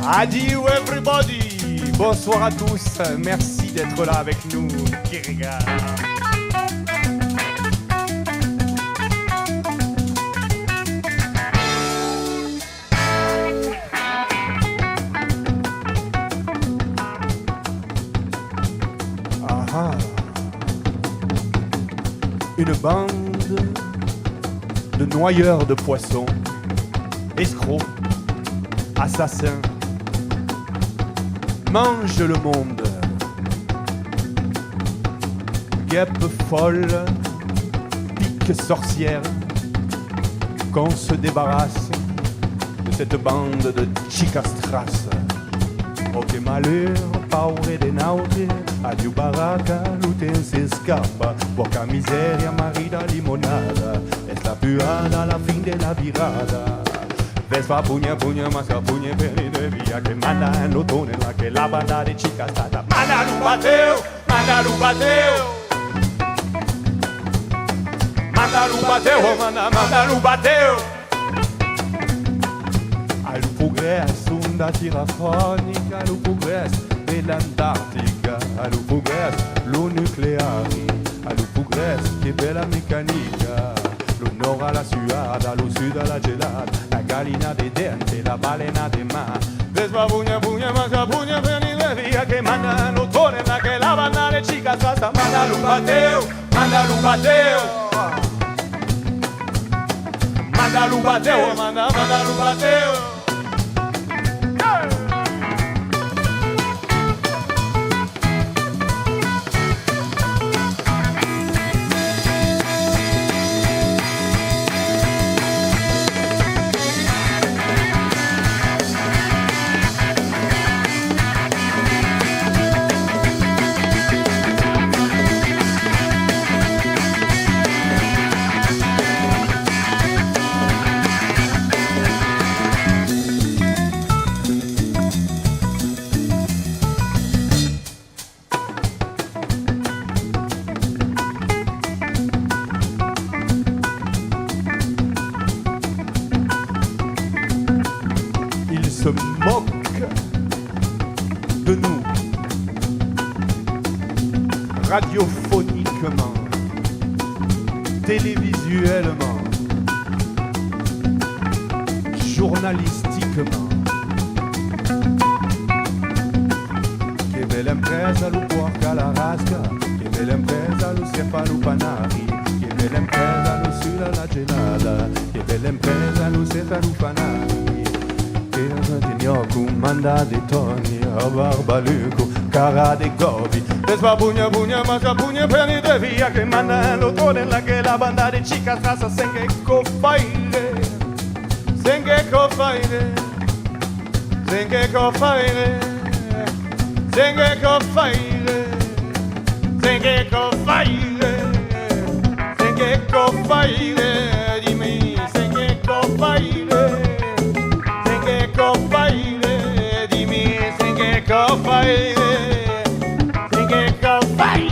Adieu everybody. Bonsoir à tous. Merci d'être là avec nous. Kiriga. Une bande de noyeurs de poissons, escrocs, assassins, mange le monde. Guêpe folle, pique sorcière, qu'on se débarrasse de cette bande de chicastras. Ok malheur, paure de naute, adieu baraka, luten se escapa, poca miseria, marida limonada, es la puada, la fin de la virada. Ves va puña, puña, masca, puña, perdido via que manda en l'otoño, la que la banda de chicas tata. Manda no bateu, manda no bateu. Manda no bateu, manda no bateu. Al progresso da tirafonica, al progresso dell'Antartica, al progresso lo nucleare, al progresso che bella meccanica, lo nord alla suada, lo sud alla gelata, la gallina dei denti, la balena dei mari. Vespa pugna, pugna, manca pugna, venire via che manda l'ottone, la che la banda le chicas hasta manda lo bateu, manda lo bateu. Manda lo bateu, manda lo bateu. Se moque de nous radiophoniquement, télévisuellement, journalistiquement. Que bella impresa lo porca la rasca, que bella impresa lo cefalupanari, que bella impresa lo suda la gelada, que bella impresa lo cefalupanari. Gnocco, manda di toni, a barbaluco, cara di gobi. Desva pugna, pugna, masca pugna, prendete via che manda l'ottone, la che la banda di chicas rasa, senge cofaire, senge cofaire, senge cofaire, senge cofaire, senge cofaire, senge cofaire, dimmi, senge cofaire. Cofaire, dimmi se che cofaire, se che cofaire.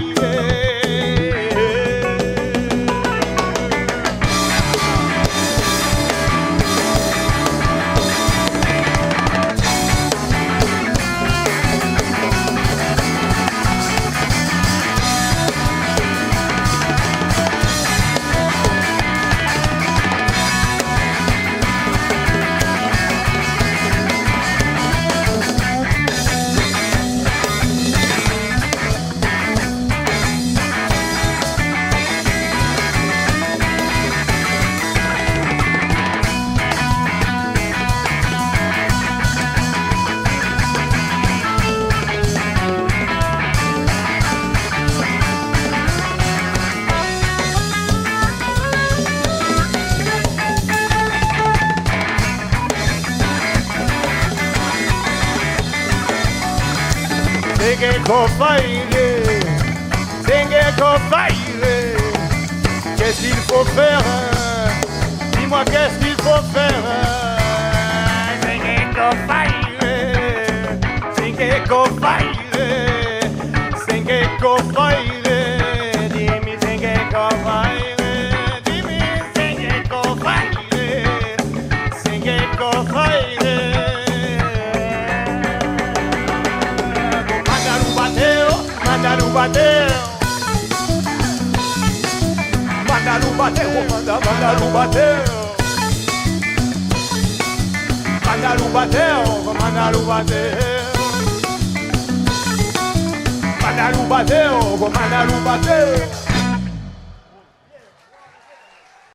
Senge cofaire, senge cofaire. Qu'est-ce qu'il faut faire? Dis-moi qu'est-ce qu'il faut faire? Senge cofaire, senge cofaire, senge cofaire. Dimmi senge cofaire, dimmi senge cofaire, senge cofaire. bateu. Manda no bateu, manda no bateu. Manda no bateu, manda no bateu. Manda no bateu, manda no bateu.